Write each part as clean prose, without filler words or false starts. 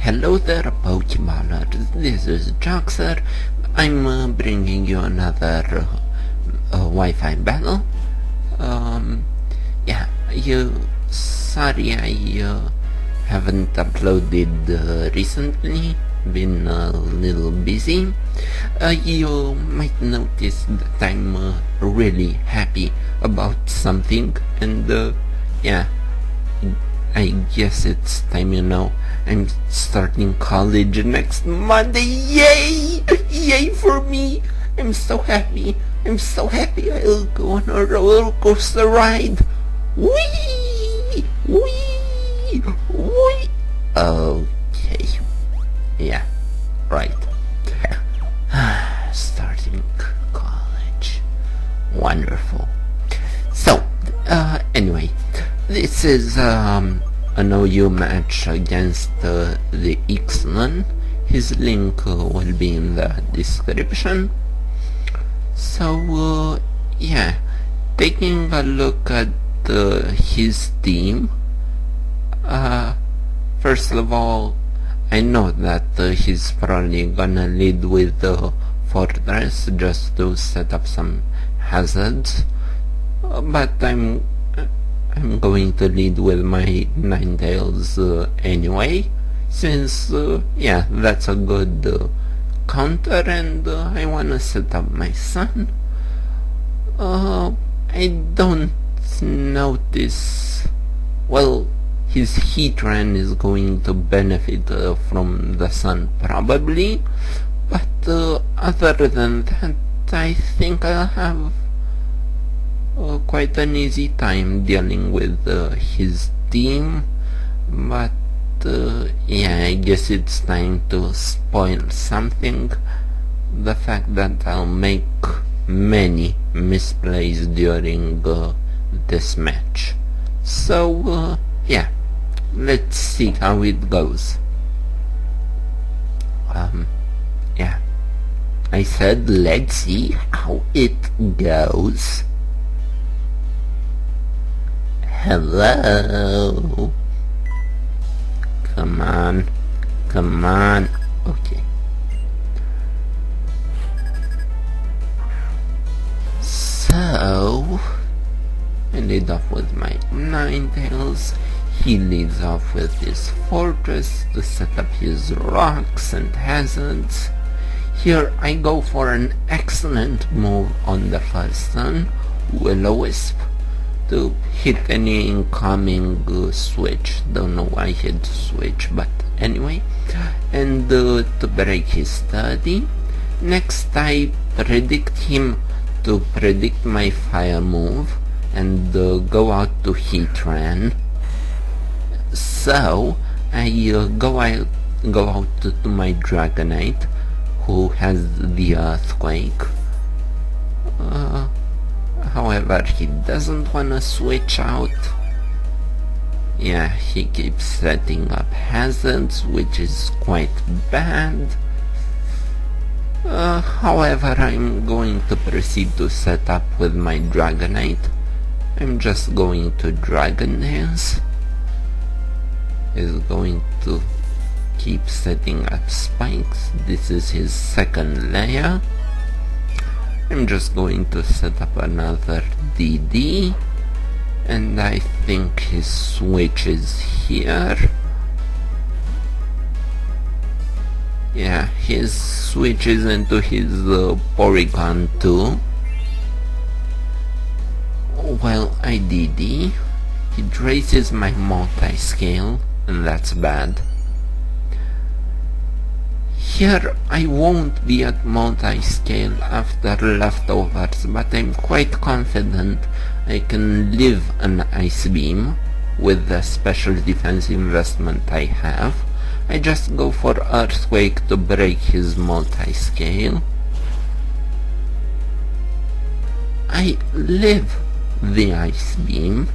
Hello there, Pokeballers. This is Joxer. I'm bringing you another Wi-Fi battle. Sorry I haven't uploaded recently. Been a little busy. You might notice that I'm really happy about something, and I guess it's time, I'm starting college next Monday. Yay! Yay for me! I'm so happy. I'll go on a roller coaster ride. Whee! Whee! Whee! Okay. Yeah, right. Starting college. Wonderful. So, anyway, this is an OU match against TheIxelan. His link will be in the description. So, taking a look at his team, first of all, I know that he's probably gonna lead with the Fortress just to set up some hazards, but I'm going to lead with my Ninetales anyway, since that's a good counter, and I wanna set up my son. I don't notice, well, his Heatran is going to benefit from the sun probably, but other than that, I think I'll have quite an easy time dealing with his team. But I guess it's time to spoil something: the fact that I'll make many misplays during this match. So let's see how it goes. I said let's see how it goes. Hello. Come on. Okay. So, I lead off with my Ninetales. He leads off with his Fortress to set up his rocks and hazards. Here I go for an excellent move on the first turn, Will-O-Wisp, to hit any incoming switch. Don't know why I hit switch, but anyway. And to break his study. Next I predict him to predict my fire move and go out to Heatran. So I go out to my Dragonite, who has the Earthquake. However, he doesn't wanna switch out. He keeps setting up hazards, which is quite bad. However, I'm going to proceed to set up with my Dragonite. I'm just going to Dragon Dance. He's going to keep setting up spikes. This is his second layer. I'm just going to set up another DD, and I think his switch is here. His switch is into his Porygon too. Well, I DD. He traces my multi-scale, and that's bad. Here I won't be at multi-scale after leftovers, but I'm quite confident I can live an Ice Beam with the special defense investment I have. I just go for Earthquake to break his multi-scale. I live the Ice Beam,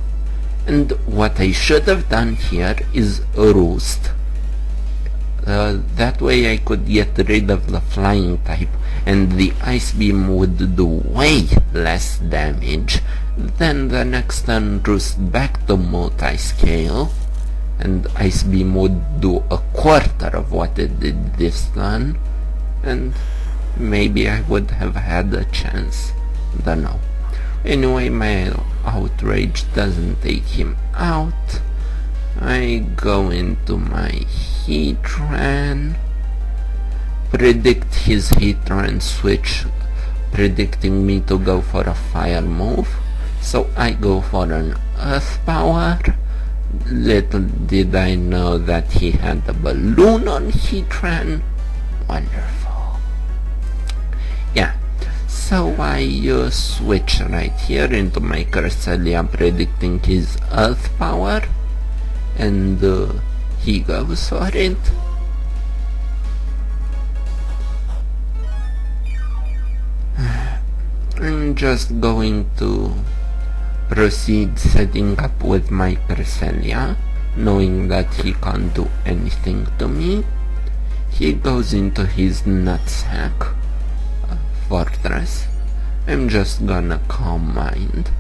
and what I should have done here is Roost. That way I could get rid of the flying type, and the Ice Beam would do way less damage. Then the next turn Roost back to multi-scale, and Ice Beam would do a quarter of what it did this turn, and maybe I would have had a chance. Don't know. Anyway, my Outrage doesn't take him out. I go into my Heatran, predict his Heatran switch, predicting me to go for a fire move, so I go for an Earth Power. Little did I know that he had a balloon on Heatran. Wonderful. Yeah, so I switch right here into my Cresselia, predicting his Earth Power, and he goes for it. I'm just going to proceed setting up with my Cresselia, knowing that he can't do anything to me. He goes into his Nutsack Fortress. I'm just gonna Calm Mind.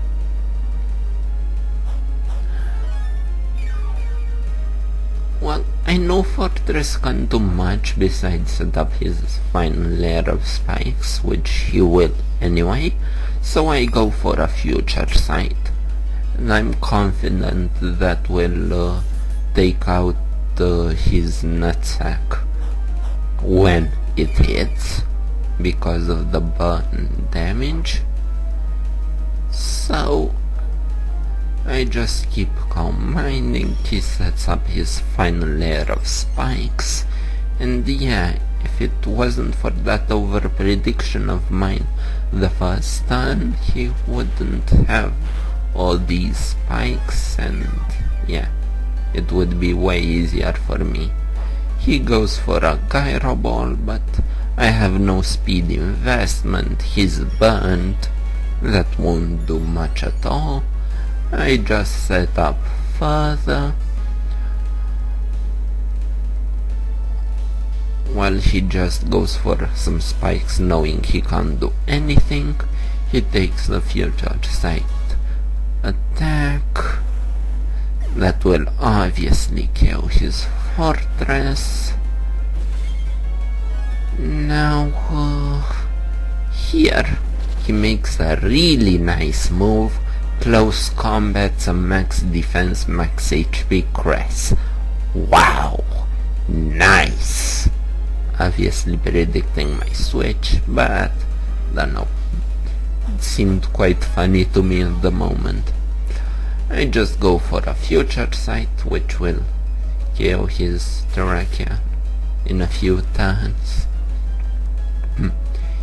Well, I know Fortress can't do much besides set up his final layer of spikes, which he will anyway, so I go for a Future Sight, and I'm confident that will take out his Nutsack when it hits, because of the burn damage. So I just keep Calm Minding. He sets up his final layer of spikes, and yeah, if it wasn't for that over prediction of mine the first turn, he wouldn't have all these spikes, and yeah, it would be way easier for me. He goes for a Gyro Ball, but I have no speed investment. He's burned. That won't do much at all. I just set up further, while he just goes for some spikes, knowing he can't do anything. He takes the Future Sight attack. That will obviously kill his Fortress. Now here he makes a really nice move. Close combat's a max defense, max HP Cress. Wow, nice. Obviously predicting my switch, but don't know. It seemed quite funny to me at the moment. I just go for a Future Sight, which will kill his Terrakion in a few turns.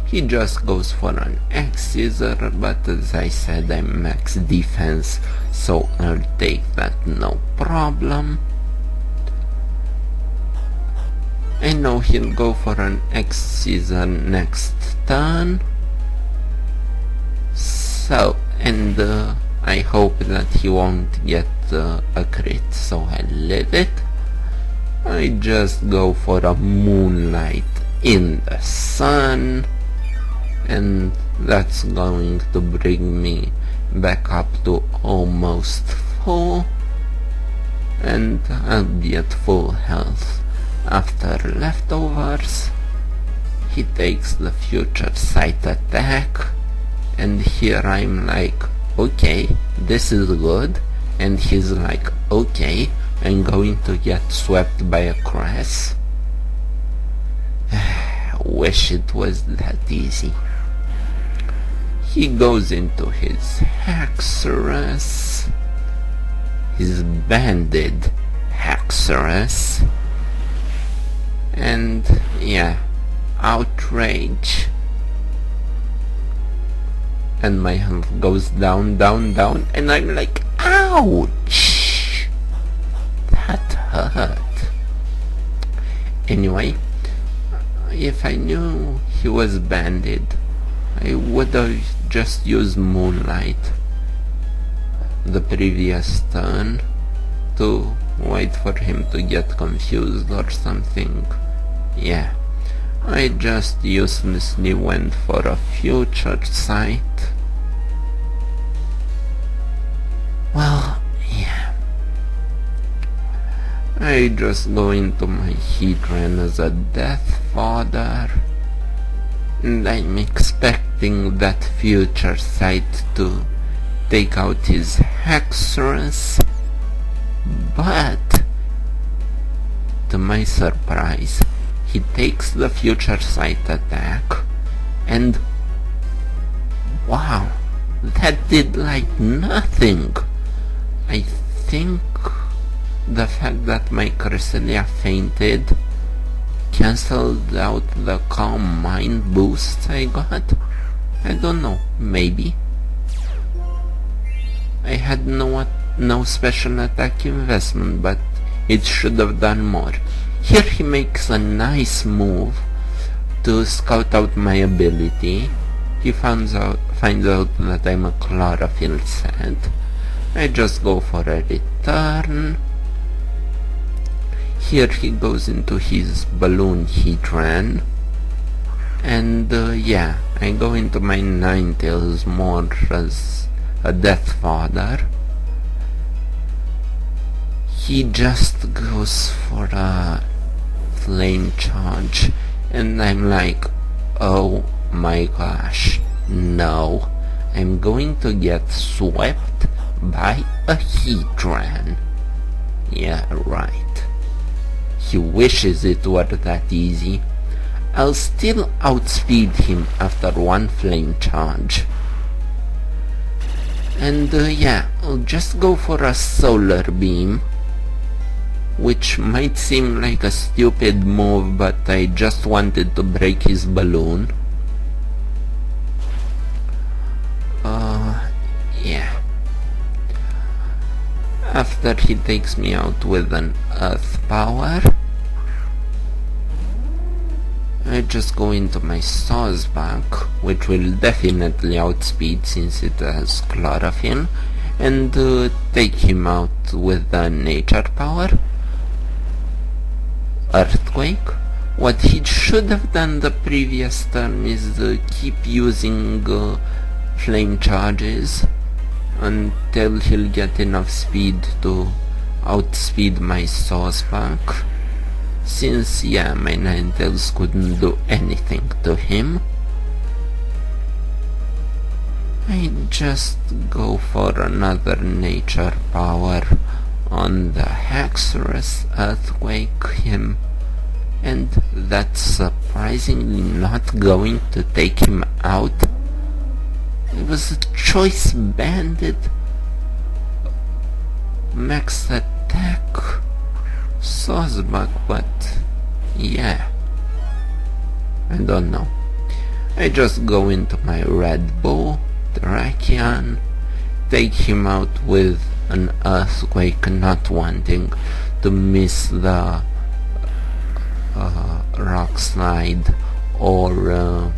He just goes for an X-Scissor, but as I said, I'm max defense, so I'll take that no problem. I know he'll go for an X-Scissor next turn, so, and I hope that he won't get a crit, so I leave it. I just go for a Moonlight in the Sun, and that's going to bring me back up to almost full, and I'll be at full health. After leftovers, he takes the Future Sight attack, and here I'm like, okay, this is good, and he's like, okay, I'm going to get swept by a Cress. Wish it was that easy. He goes into his Haxorus, his banded Haxorus, and yeah, Outrage, and my health goes down, down, down, and I'm like, ouch, that hurt. Anyway, if I knew he was banded, I would have just used Moonlight the previous turn to wait for him to get confused or something. Yeah, I just uselessly went for a Future Sight. Well, yeah, I just go into my Heatran as a Death Fodder, and I'm expecting that future sight to take out his Hexorus, but to my surprise, he takes the future sight attack, and wow, that did like nothing. I think the fact that my Cresselia fainted cancelled out the Calm Mind boost I got. I don't know, maybe. I had no special attack investment, but it should have done more. Here he makes a nice move to scout out my ability. He finds out that I'm a Chlorophyll set. I just go for a return. Here he goes into his Balloon Heatran, and yeah, I go into my Ninetales more as a Death Fodder. He just goes for a Flame Charge, and I'm like, oh my gosh, no, I'm going to get swept by a Heatran. Yeah, right. He wishes it were that easy. I'll still outspeed him after one Flame Charge. And yeah, I'll just go for a Solar Beam, which might seem like a stupid move, but I just wanted to break his balloon. Yeah. After he takes me out with an Earth Power, I just go into my Sawsbuck, which will definitely outspeed since it has Chlorophyll, and take him out with the Nature Power. Earthquake. What he should have done the previous turn is keep using Flame Charges until he'll get enough speed to outspeed my Sawsbuck, since yeah, my Ninetales couldn't do anything to him. I just go for another Nature Power on the Hexorus, Earthquake him, and that's surprisingly not going to take him out. It was a Choice Banded max attack Sawsbuck, but yeah, I don't know. I just go into my Red Bull, Terrakion, take him out with an Earthquake, not wanting to miss the Rock Slide or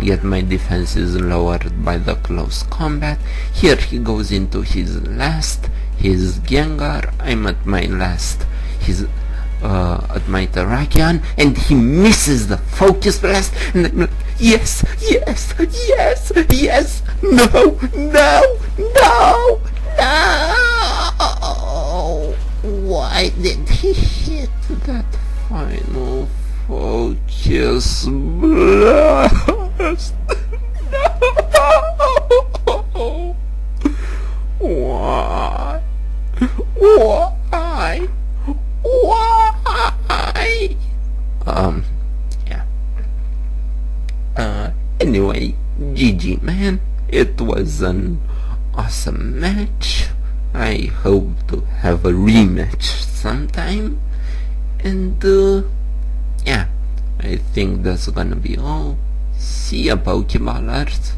get my defenses lowered by the close combat. Here he goes into his Gengar. I'm at my last, at my Terrakion, and he misses the Focus Blast, and I'm like, yes, yes, yes, yes, no, no, no, no! Why did he hit that final Focus Blast? No! Why? Why? Why? Yeah. Anyway, GG, man. It was an awesome match. I hope to have a rematch sometime. And, yeah, I think that's gonna be all. See ya, Pokeballers.